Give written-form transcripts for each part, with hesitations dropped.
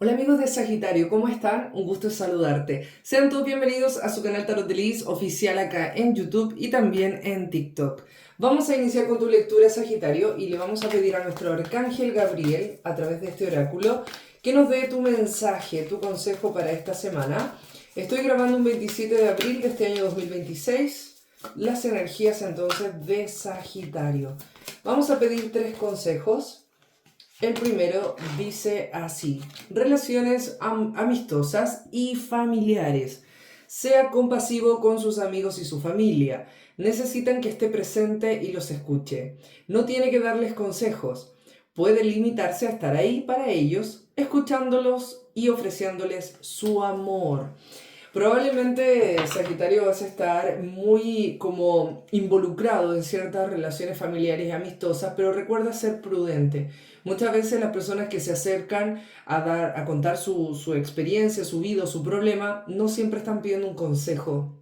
Hola amigos de Sagitario, ¿cómo están? Un gusto saludarte. Sean todos bienvenidos a su canal Tarot de Liz oficial acá en YouTube y también en TikTok. Vamos a iniciar con tu lectura Sagitario y le vamos a pedir a nuestro arcángel Gabriel, a través de este oráculo, que nos dé tu mensaje, tu consejo para esta semana. Estoy grabando un 27 de abril de este año 2026. Las energías entonces de Sagitario. Vamos a pedir tres consejos. El primero dice así: relaciones amistosas y familiares. Sea compasivo con sus amigos y su familia. Necesitan que esté presente y los escuche. No tiene que darles consejos. Puede limitarse a estar ahí para ellos, escuchándolos y ofreciéndoles su amor. Probablemente, Sagitario, vas a estar muy como involucrado en ciertas relaciones familiares y amistosas, pero recuerda ser prudente. Muchas veces las personas que se acercan a contar su experiencia, su vida, su problema, no siempre están pidiendo un consejo.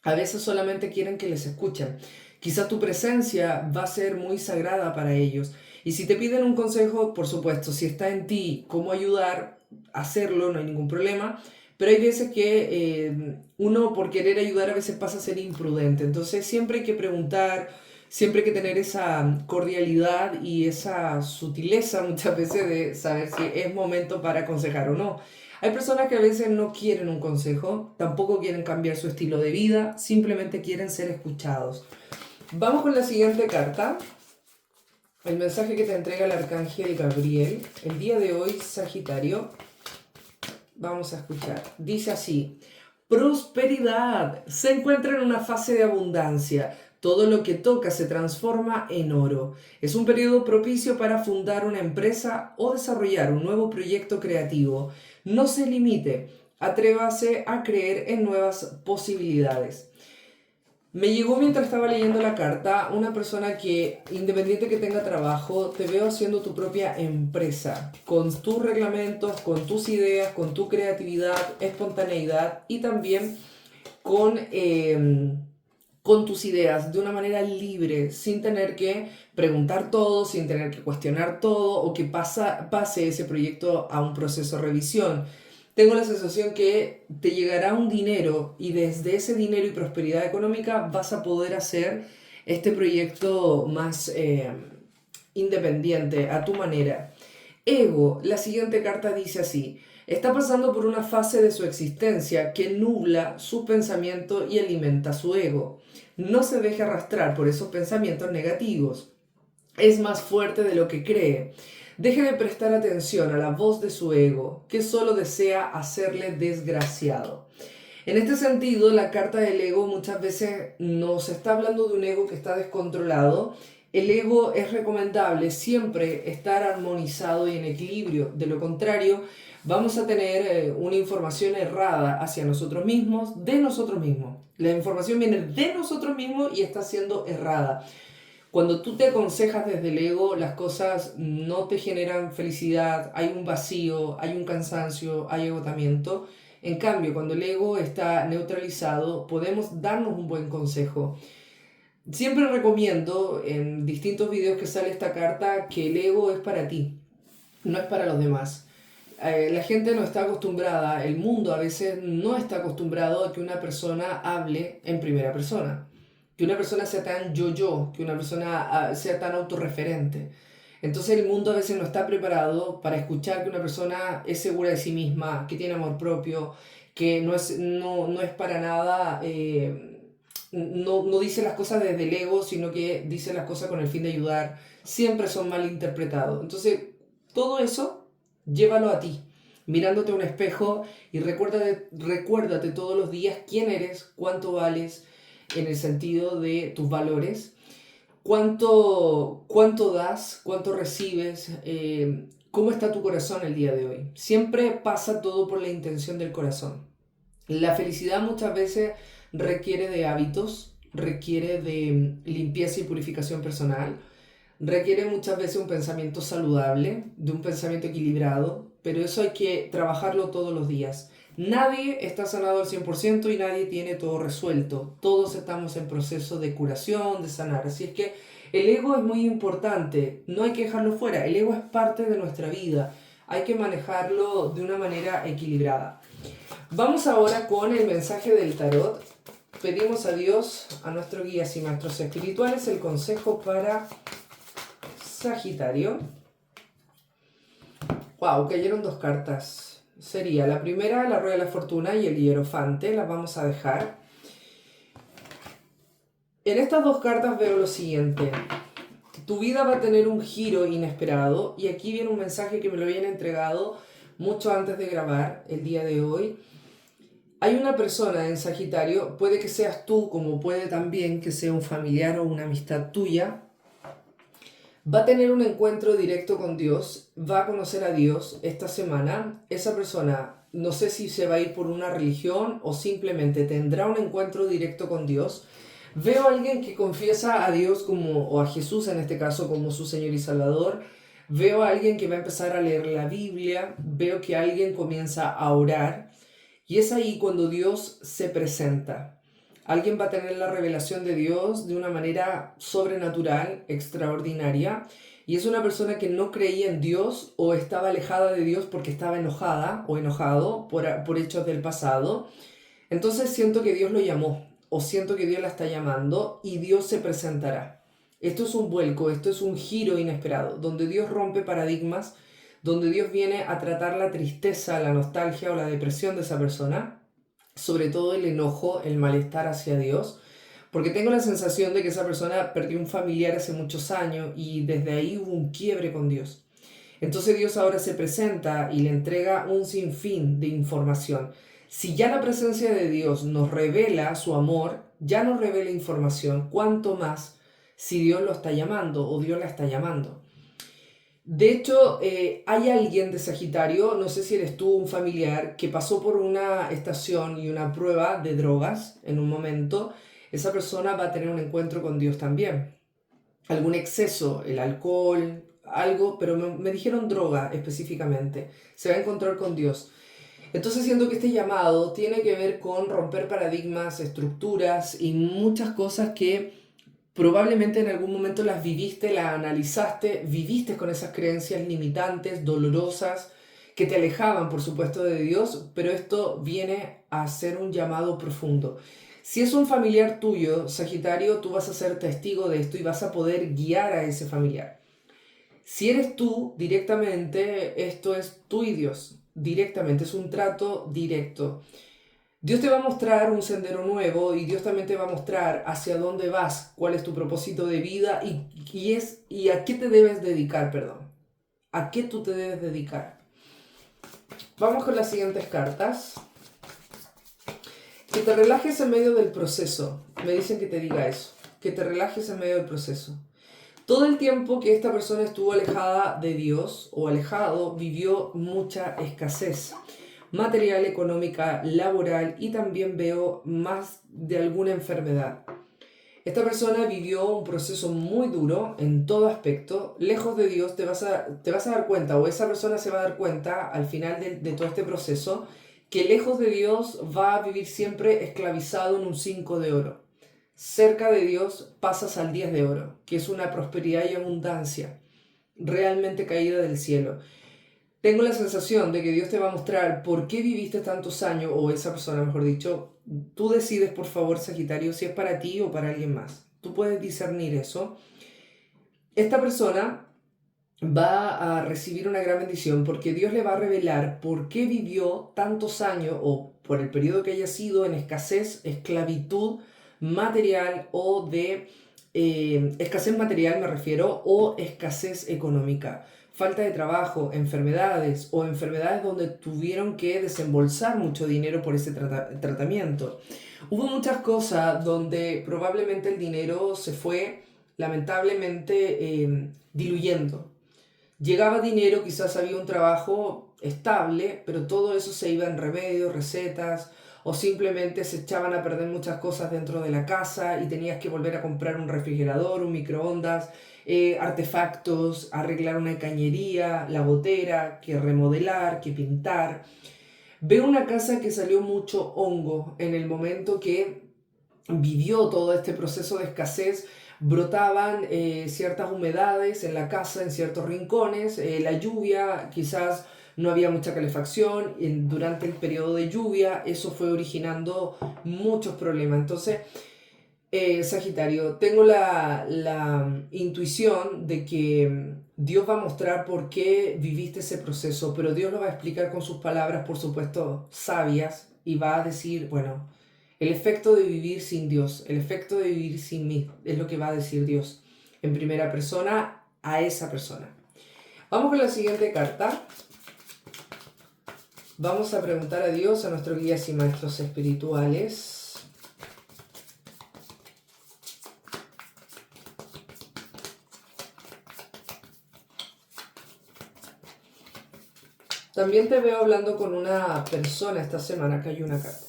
A veces solamente quieren que les escuchen. Quizás tu presencia va a ser muy sagrada para ellos. Y si te piden un consejo, por supuesto, si está en ti cómo ayudar, hacerlo, no hay ningún problema. Pero hay veces que uno por querer ayudar a veces pasa a ser imprudente. Entonces siempre hay que preguntar, siempre hay que tener esa cordialidad y esa sutileza muchas veces de saber si es momento para aconsejar o no. Hay personas que a veces no quieren un consejo, tampoco quieren cambiar su estilo de vida, simplemente quieren ser escuchados. Vamos con la siguiente carta. El mensaje que te entrega el arcángel Gabriel. El día de hoy, Sagitario, vamos a escuchar. Dice así: prosperidad. Se encuentra en una fase de abundancia. Todo lo que toca se transforma en oro. Es un periodo propicio para fundar una empresa o desarrollar un nuevo proyecto creativo. No se limite. Atrévase a creer en nuevas posibilidades. Me llegó mientras estaba leyendo la carta una persona que, independiente que tenga trabajo, te veo haciendo tu propia empresa, con tus reglamentos, con tus ideas, con tu creatividad, espontaneidad y también con tus ideas de una manera libre, sin tener que preguntar todo, sin tener que cuestionar todo o que pase ese proyecto a un proceso de revisión. Tengo la sensación que te llegará un dinero y desde ese dinero y prosperidad económica vas a poder hacer este proyecto más independiente, a tu manera. Ego, la siguiente carta dice así: está pasando por una fase de su existencia que nubla su pensamiento y alimenta su ego. No se deje arrastrar por esos pensamientos negativos. Es más fuerte de lo que cree. Deje de prestar atención a la voz de su ego, que solo desea hacerle desgraciado. En este sentido, la carta del ego muchas veces nos está hablando de un ego que está descontrolado. El ego es recomendable siempre estar armonizado y en equilibrio. De lo contrario, vamos a tener una información errada hacia nosotros mismos, de nosotros mismos. La información viene de nosotros mismos y está siendo errada. Cuando tú te aconsejas desde el ego, las cosas no te generan felicidad, hay un vacío, hay un cansancio, hay agotamiento. En cambio, cuando el ego está neutralizado, podemos darnos un buen consejo. Siempre recomiendo en distintos videos que sale esta carta que el ego es para ti, no es para los demás. La gente no está acostumbrada, el mundo a veces no está acostumbrado a que una persona hable en primera persona, que una persona sea tan yo-yo, que una persona sea tan autorreferente. Entonces el mundo a veces no está preparado para escuchar que una persona es segura de sí misma, que tiene amor propio, que no es para nada, no dice las cosas desde el ego, sino que dice las cosas con el fin de ayudar. Siempre son mal interpretados. Entonces todo eso llévalo a ti, mirándote a un espejo y recuérdate todos los días quién eres, cuánto vales en el sentido de tus valores, cuánto das, cuánto recibes, cómo está tu corazón el día de hoy. Siempre pasa todo por la intención del corazón. La felicidad muchas veces requiere de hábitos, requiere de limpieza y purificación personal, requiere muchas veces un pensamiento saludable, de un pensamiento equilibrado, pero eso hay que trabajarlo todos los días. Nadie está sanado al 100% y nadie tiene todo resuelto. Todos estamos en proceso de curación, de sanar. Así es que el ego es muy importante, no hay que dejarlo fuera. El ego es parte de nuestra vida. hay que manejarlo de una manera equilibrada. Vamos ahora con el mensaje del tarot. Pedimos a Dios, a nuestros guías y maestros espirituales, el consejo para Sagitario. Wow, cayeron dos cartas. Sería la primera, la Rueda de la Fortuna y el Hierofante. Las vamos a dejar. En estas dos cartas veo lo siguiente. Tu vida va a tener un giro inesperado. Y aquí viene un mensaje que me lo habían entregado mucho antes de grabar el día de hoy. Hay una persona en Sagitario, puede que seas tú, como puede también que sea un familiar o una amistad tuya, va a tener un encuentro directo con Dios, va a conocer a Dios esta semana. Esa persona, no sé si se va a ir por una religión o simplemente tendrá un encuentro directo con Dios. Veo a alguien que confiesa a Dios como, o a Jesús en este caso, como su Señor y Salvador. Veo a alguien que va a empezar a leer la Biblia. Veo que alguien comienza a orar. Y es ahí cuando Dios se presenta. Alguien va a tener la revelación de Dios de una manera sobrenatural, extraordinaria. Y es una persona que no creía en Dios o estaba alejada de Dios porque estaba enojada o enojado por hechos del pasado. Entonces siento que Dios lo llamó o siento que Dios la está llamando y Dios se presentará. Esto es un vuelco, esto es un giro inesperado, donde Dios rompe paradigmas, donde Dios viene a tratar la tristeza, la nostalgia o la depresión de esa persona, sobre todo el enojo, el malestar hacia Dios, porque tengo la sensación de que esa persona perdió un familiar hace muchos años y desde ahí hubo un quiebre con Dios. Entonces Dios ahora se presenta y le entrega un sinfín de información. Si ya la presencia de Dios nos revela su amor, ya nos revela información, ¿cuánto más si Dios lo está llamando o Dios la está llamando? De hecho, hay alguien de Sagitario, no sé si eres tú, un familiar, que pasó por una estación y una prueba de drogas en un momento. Esa persona va a tener un encuentro con Dios también. Algún exceso, el alcohol, algo, pero me dijeron droga específicamente. Se va a encontrar con Dios. Entonces siento que este llamado tiene que ver con romper paradigmas, estructuras y muchas cosas que probablemente en algún momento las viviste, las analizaste, viviste con esas creencias limitantes, dolorosas, que te alejaban, por supuesto, de Dios, pero esto viene a ser un llamado profundo. Si es un familiar tuyo, Sagitario, tú vas a ser testigo de esto y vas a poder guiar a ese familiar. Si eres tú, directamente, esto es tú y Dios, directamente, es un trato directo. Dios te va a mostrar un sendero nuevo y Dios también te va a mostrar hacia dónde vas, cuál es tu propósito de vida y a qué te debes dedicar, perdón. A qué tú te debes dedicar. Vamos con las siguientes cartas. Que te relajes en medio del proceso. Me dicen que te diga eso. Que te relajes en medio del proceso. Todo el tiempo que esta persona estuvo alejada de Dios o alejado, vivió mucha escasez material, económica, laboral y también veo más de alguna enfermedad. Esta persona vivió un proceso muy duro en todo aspecto. Lejos de Dios te vas a dar cuenta, o esa persona se va a dar cuenta al final de todo este proceso, que lejos de Dios va a vivir siempre esclavizado en un 5 de oro. Cerca de Dios pasas al 10 de oro, que es una prosperidad y abundancia realmente caída del cielo. Tengo la sensación de que Dios te va a mostrar por qué viviste tantos años, o esa persona, mejor dicho. Tú decides, por favor, Sagitario, si es para ti o para alguien más. Tú puedes discernir eso. Esta persona va a recibir una gran bendición porque Dios le va a revelar por qué vivió tantos años o por el periodo que haya sido en escasez, esclavitud material o de escasez material me refiero, o escasez económica, falta de trabajo, enfermedades o enfermedades donde tuvieron que desembolsar mucho dinero por ese tratamiento. Hubo muchas cosas donde probablemente el dinero se fue lamentablemente diluyendo. Llegaba dinero, quizás había un trabajo estable, pero todo eso se iba en remedios, recetas, o simplemente se echaban a perder muchas cosas dentro de la casa y tenías que volver a comprar un refrigerador, un microondas, artefactos, arreglar una cañería, la gotera, que remodelar, que pintar. Veo una casa que salió mucho hongo en el momento que vivió todo este proceso de escasez. brotaban ciertas humedades en la casa, en ciertos rincones, la lluvia, quizás no había mucha calefacción durante el periodo de lluvia, eso fue originando muchos problemas. Entonces, Sagitario, tengo la intuición de que Dios va a mostrar por qué viviste ese proceso, pero Dios lo va a explicar con sus palabras, por supuesto, sabias, y va a decir, bueno, el efecto de vivir sin Dios, el efecto de vivir sin mí, es lo que va a decir Dios en primera persona a esa persona. Vamos con la siguiente carta. Vamos a preguntar a Dios, a nuestros guías y maestros espirituales. También te veo hablando con una persona esta semana, que hay una carta.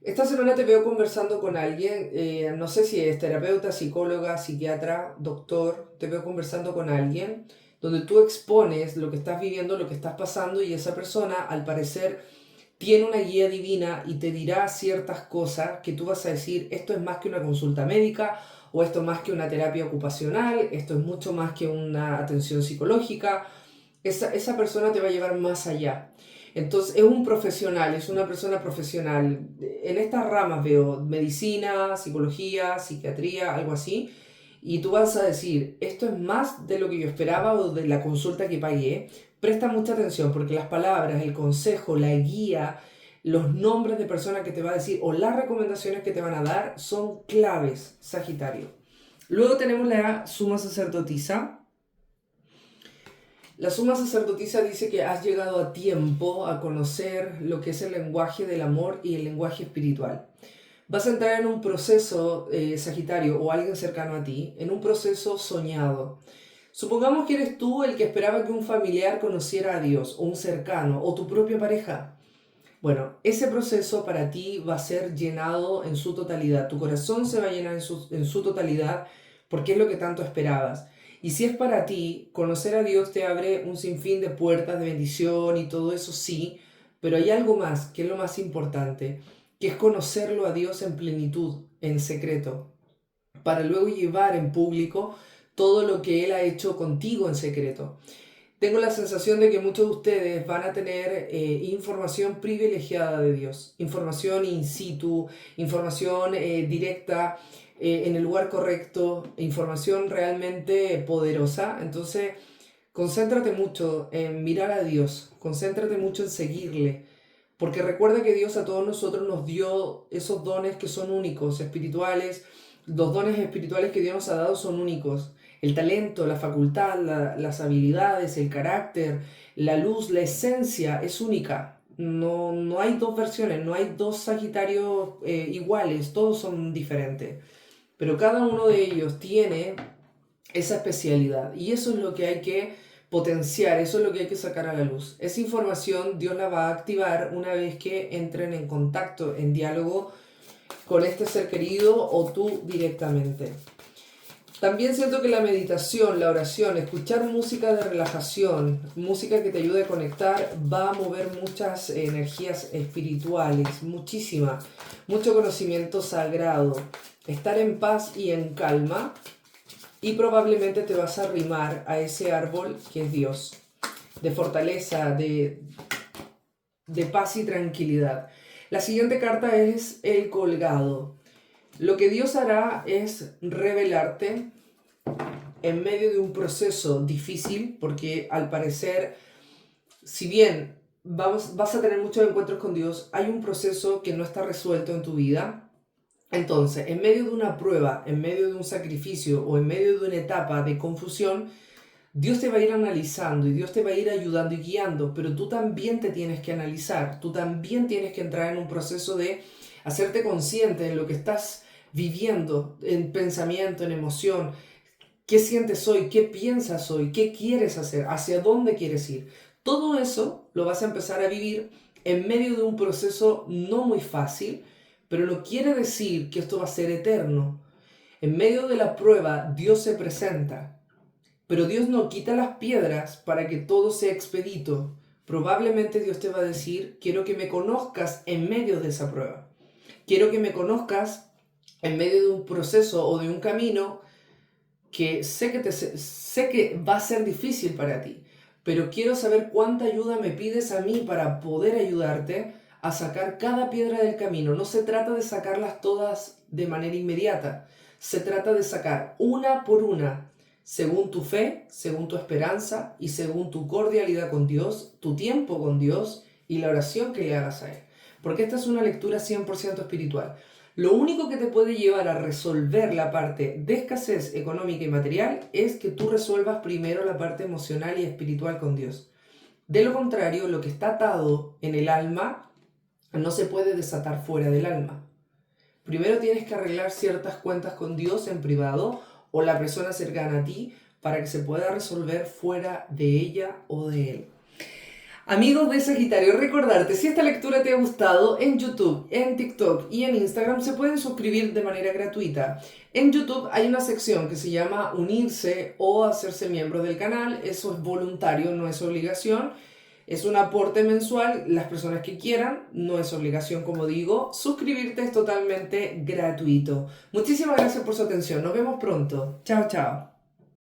Esta semana te veo conversando con alguien, no sé si es terapeuta, psicóloga, psiquiatra, doctor, te veo conversando con alguien donde tú expones lo que estás viviendo, lo que estás pasando y esa persona al parecer tiene una guía divina y te dirá ciertas cosas que tú vas a decir, esto es más que una consulta médica o esto es más que una terapia ocupacional, esto es mucho más que una atención psicológica. Esa persona te va a llevar más allá. Entonces es un profesional, es una persona profesional. En estas ramas veo medicina, psicología, psiquiatría, algo así. Y tú vas a decir, esto es más de lo que yo esperaba o de la consulta que pagué. Presta mucha atención porque las palabras, el consejo, la guía, los nombres de personas que te va a decir o las recomendaciones que te van a dar son claves, Sagitario. Luego tenemos la suma sacerdotisa. La suma sacerdotisa dice que has llegado a tiempo a conocer lo que es el lenguaje del amor y el lenguaje espiritual. Vas a entrar en un proceso, Sagitario, o alguien cercano a ti, en un proceso soñado. Supongamos que eres tú el que esperaba que un familiar conociera a Dios, o un cercano, o tu propia pareja. Bueno, ese proceso para ti va a ser llenado en su totalidad. Tu corazón se va a llenar en su totalidad porque es lo que tanto esperabas. Y si es para ti, conocer a Dios te abre un sinfín de puertas de bendición y todo eso sí, pero hay algo más, que es lo más importante, que es conocerlo a Dios en plenitud, en secreto, para luego llevar en público todo lo que Él ha hecho contigo en secreto. Tengo la sensación de que muchos de ustedes van a tener información privilegiada de Dios, información in situ, información directa, en el lugar correcto, información realmente poderosa. Entonces, concéntrate mucho en mirar a Dios, concéntrate mucho en seguirle, porque recuerda que Dios a todos nosotros nos dio esos dones que son únicos, espirituales. Los dones espirituales que Dios nos ha dado son únicos. El talento, la facultad, las habilidades, el carácter, la luz, la esencia es única. No hay dos versiones, no hay dos Sagitarios iguales, todos son diferentes. Pero cada uno de ellos tiene esa especialidad y eso es lo que hay que potenciar, eso es lo que hay que sacar a la luz. Esa información Dios la va a activar una vez que entren en contacto, en diálogo con este ser querido o tú directamente. También siento que la meditación, la oración, escuchar música de relajación, música que te ayude a conectar, va a mover muchas energías espirituales, muchísima, mucho conocimiento sagrado, estar en paz y en calma y probablemente te vas a arrimar a ese árbol que es Dios, de fortaleza, de paz y tranquilidad. La siguiente carta es el colgado. Lo que Dios hará es revelarte en medio de un proceso difícil, porque al parecer, si bien vas a tener muchos encuentros con Dios, hay un proceso que no está resuelto en tu vida. Entonces, en medio de una prueba, en medio de un sacrificio o en medio de una etapa de confusión, Dios te va a ir analizando y Dios te va a ir ayudando y guiando, pero tú también te tienes que analizar, tú también tienes que entrar en un proceso de hacerte consciente de lo que estás viviendo en pensamiento, en emoción, qué sientes hoy, qué piensas hoy, qué quieres hacer, hacia dónde quieres ir. Todo eso lo vas a empezar a vivir en medio de un proceso no muy fácil, pero no quiere decir que esto va a ser eterno. En medio de la prueba, Dios se presenta, pero Dios no quita las piedras para que todo sea expedito. Probablemente Dios te va a decir, quiero que me conozcas en medio de esa prueba. Quiero que me conozcas en medio de un proceso o de un camino que sé que va a ser difícil para ti, pero quiero saber cuánta ayuda me pides a mí para poder ayudarte a sacar cada piedra del camino. No se trata de sacarlas todas de manera inmediata, se trata de sacar una por una, según tu fe, según tu esperanza y según tu cordialidad con Dios, tu tiempo con Dios y la oración que le hagas a Él. Porque esta es una lectura 100% espiritual. Lo único que te puede llevar a resolver la parte de escasez económica y material es que tú resuelvas primero la parte emocional y espiritual con Dios. De lo contrario, lo que está atado en el alma no se puede desatar fuera del alma. Primero tienes que arreglar ciertas cuentas con Dios en privado o la persona cercana a ti para que se pueda resolver fuera de ella o de él. Amigos de Sagitario, recordarte, si esta lectura te ha gustado, en YouTube, en TikTok y en Instagram se pueden suscribir de manera gratuita. En YouTube hay una sección que se llama unirse o hacerse miembro del canal. Eso es voluntario, no es obligación. Es un aporte mensual, las personas que quieran, no es obligación, como digo. Suscribirte es totalmente gratuito. Muchísimas gracias por su atención. Nos vemos pronto. Chao, chao.